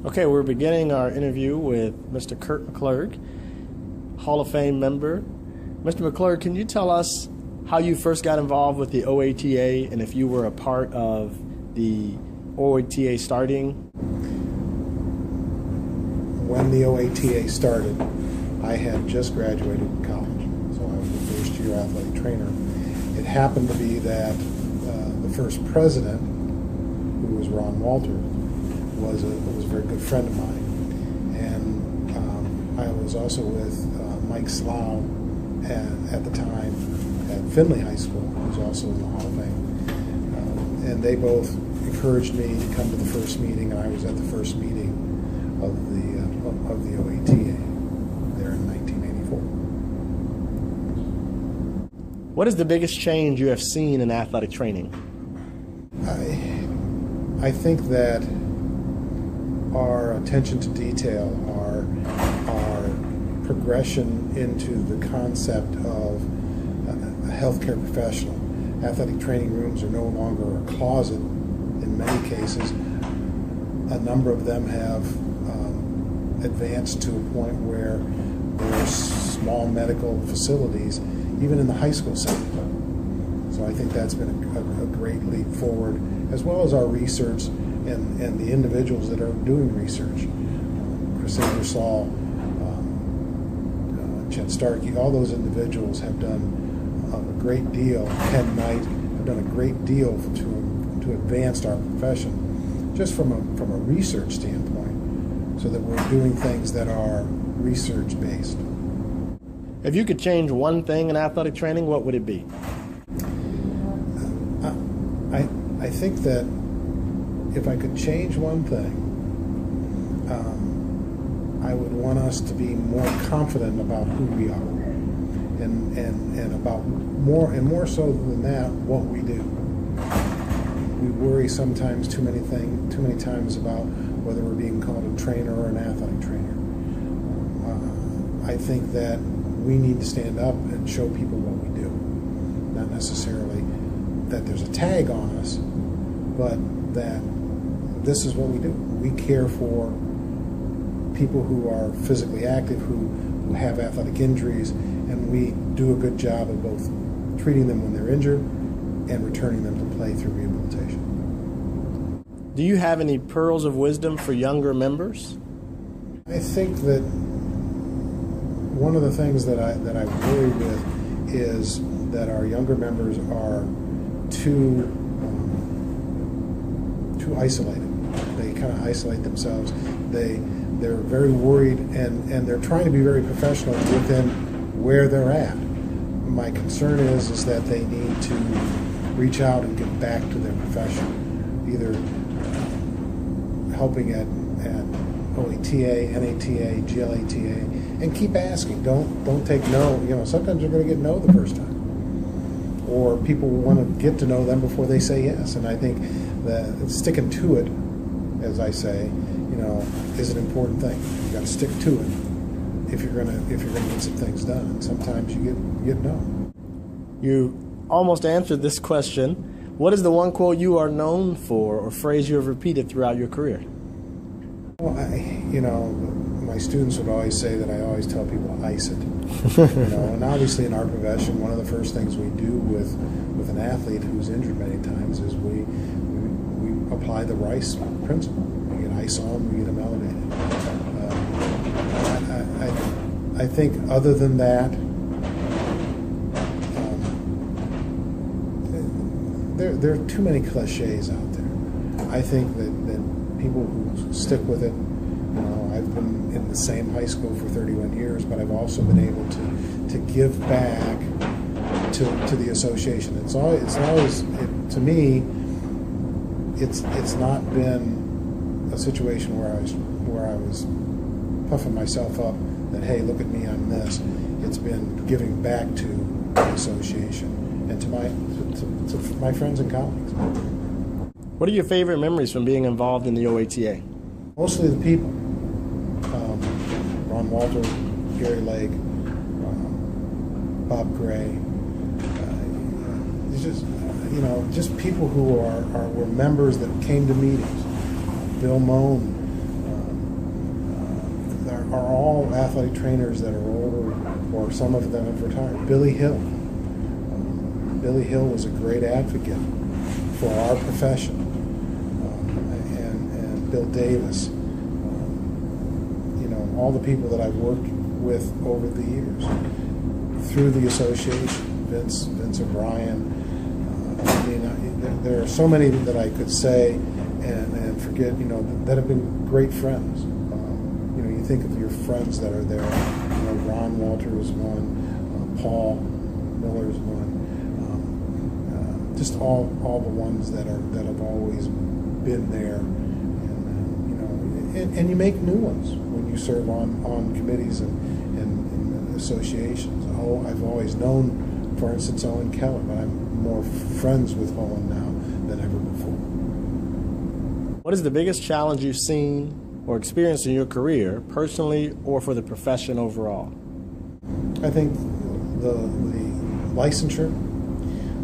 Okay, we're beginning our interview with Mr. Kurt McClurg, Hall of Fame member. Mr. McClurg, can you tell us how you first got involved with the OATA and if you were a part of the OATA starting? When the OATA started, I had just graduated college, so I was a first-year athletic trainer. It happened to be that the first president, who was Ron Walter, was a very good friend of mine. And I was also with Mike Slough at the time at Findlay High School, who was also in the Hall of Fame. And they both encouraged me to come to the first meeting, and I was at the first meeting of the OATA there in 1984. What is the biggest change you have seen in athletic training? I think that our attention to detail, our progression into the concept of a healthcare professional. Athletic training rooms are no longer a closet in many cases. A number of them have advanced to a point where there are small medical facilities, even in the high school setting. So I think that's been a great leap forward, as well as our research and the individuals that are doing research. Chris Ingersoll, Chet Starkey, all those individuals have done a great deal. Ken Knight have done a great deal to advance our profession, just from a research standpoint, so that we're doing things that are research-based. If you could change one thing in athletic training, what would it be? I think that if I could change one thing, I would want us to be more confident about who we are, and about more so than that, what we do. We worry sometimes too many times about whether we're being called a trainer or an athletic trainer. I think that we need to stand up and show people what we do, not necessarily that there's a tag on us, but that this is what we do. We care for people who are physically active, who have athletic injuries, and we do a good job of both treating them when they're injured and returning them to play through rehabilitation. Do you have any pearls of wisdom for younger members? I think that one of the things that I worry with is that our younger members are too isolated. They kind of isolate themselves. They're very worried, and they're trying to be very professional within where they're at. My concern is that they need to reach out and get back to their profession, either helping at OATA, NATA, GLATA, and keep asking. Don't take no. Sometimes you're going to get no the first time, or people want to get to know them before they say yes. And I think that sticking to it, as I say, is an important thing. You got to stick to it if you're gonna get some things done. And sometimes you get no. You almost answered this question. What is the one quote you are known for, or phrase you have repeated throughout your career? Well, my students would always say that I always tell people ice it. And obviously in our profession, one of the first things we do with an athlete who's injured many times is we apply the RICE principle. We get ice on, we get them elevated. I think other than that, there are too many cliches out there. I think that people who stick with it, I've been in the same high school for 31 years, but I've also been able to give back to the association. It's always to me, it's not been a situation where I was puffing myself up that, hey, look at me, I'm this. It's been giving back to the association and to my friends and colleagues. What are your favorite memories from being involved in the OATA? Mostly the people. Ron Walter, Gary Lake, Bob Gray. It's just people who were members that came to meetings. Bill Moan, are all athletic trainers that are older, or some of them have retired. Billy Hill. Billy Hill was a great advocate for our profession, and Bill Davis. All the people that I've worked with over the years through the association, Vince O'Brien. There are so many that I could say and forget, that have been great friends. You think of your friends that are there. Ron Walter was one, Paul Miller is one. Just all the ones that have always been there, and you make new ones when you serve on committees and associations. I've always known, for instance, Owen Keller, but I'm more friends with Owen now than ever before. What is the biggest challenge you've seen or experienced in your career, personally or for the profession overall? I think the licensure.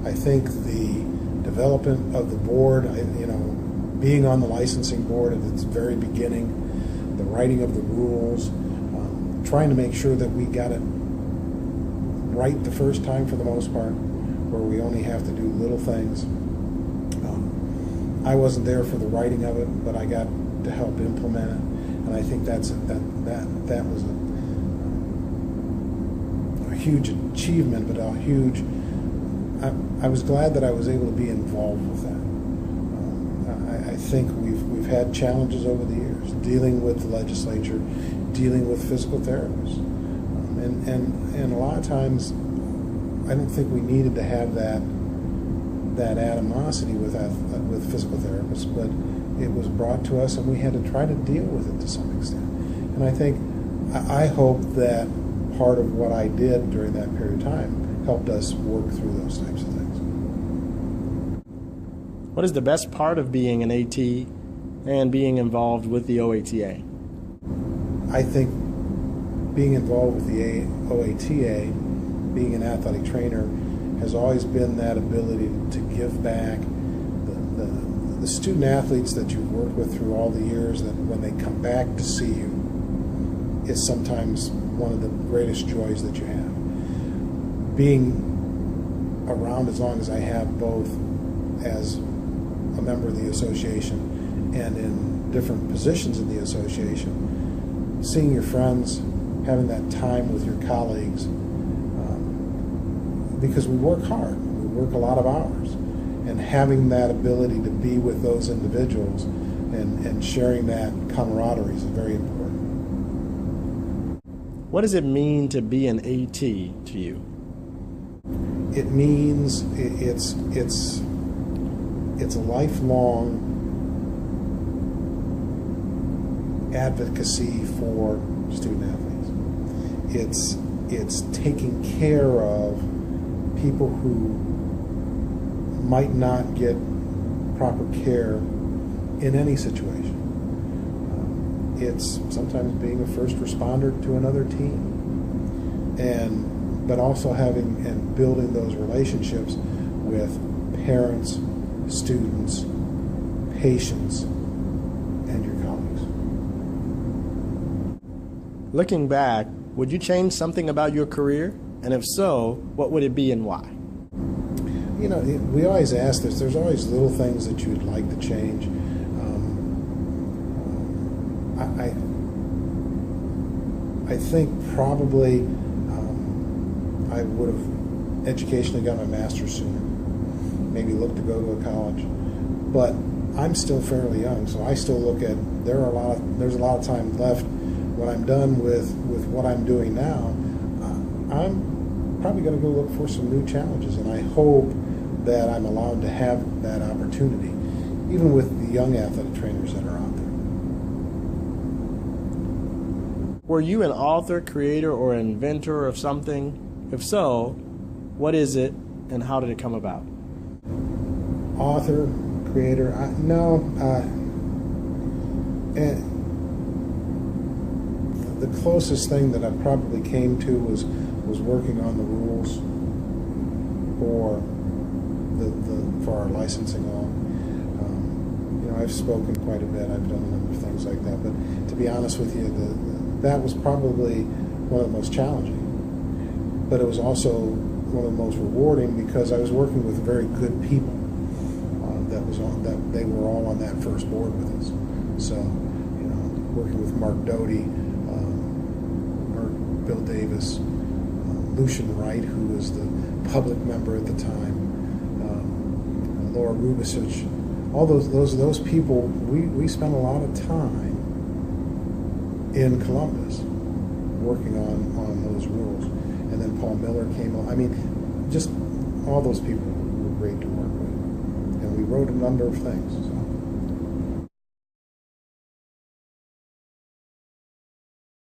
I think the development of the board. Being on the licensing board at its very beginning, the writing of the rules, trying to make sure that we got it right the first time for the most part, where we only have to do little things. I wasn't there for the writing of it, but I got to help implement it, and I think that was a huge achievement, but a huge. I was glad that I was able to be involved with that. I think we've had challenges over the years dealing with the legislature, dealing with physical therapists, and a lot of times I don't think we needed to have that animosity with physical therapists, but it was brought to us and we had to try to deal with it to some extent. And I hope that part of what I did during that period of time helped us work through those types of things. What is the best part of being an AT and being involved with the OATA? I think being involved with the OATA, being an athletic trainer, has always been that ability to give back. The student athletes that you've worked with through all the years, that when they come back to see you, is sometimes one of the greatest joys that you have. Being around as long as I have, both as a member of the association and in different positions in the association, seeing your friends, having that time with your colleagues, because we work hard, we work a lot of hours, and having that ability to be with those individuals and sharing that camaraderie is very important. What does it mean to be an AT to you? It means it's a lifelong advocacy for student athletes. It's taking care of people who might not get proper care in any situation. It's sometimes being a first responder to another team, but also having and building those relationships with parents, students, patients, and your colleagues. Looking back, would you change something about your career? And if so, what would it be and why? We always ask this. There's always little things that you'd like to change. I think probably I would have educationally got my master's sooner. Maybe looked to go to a college, but I'm still fairly young, so I still look at there's a lot of time left. When I'm done with what I'm doing now, I'm probably going to go look for some new challenges, and I hope that I'm allowed to have that opportunity, even with the young athletic trainers that are out there. Were you an author, creator, or inventor of something? If so, what is it and how did it come about? Author, creator, no. The closest thing that I probably came to was working on the rules for our licensing law. I've spoken quite a bit. I've done a number of things like that. But to be honest with you, that was probably one of the most challenging. But it was also one of the most rewarding because I was working with very good people. That they were all on that first board with us. So, working with Mark Doty, Bill Davis, Lucian Wright, who was the public member at the time, Laura Rubicic, all those people. We spent a lot of time in Columbus working on those rules, and then Paul Miller came on. I mean, just all those people were great to work with, and we wrote a number of things. So.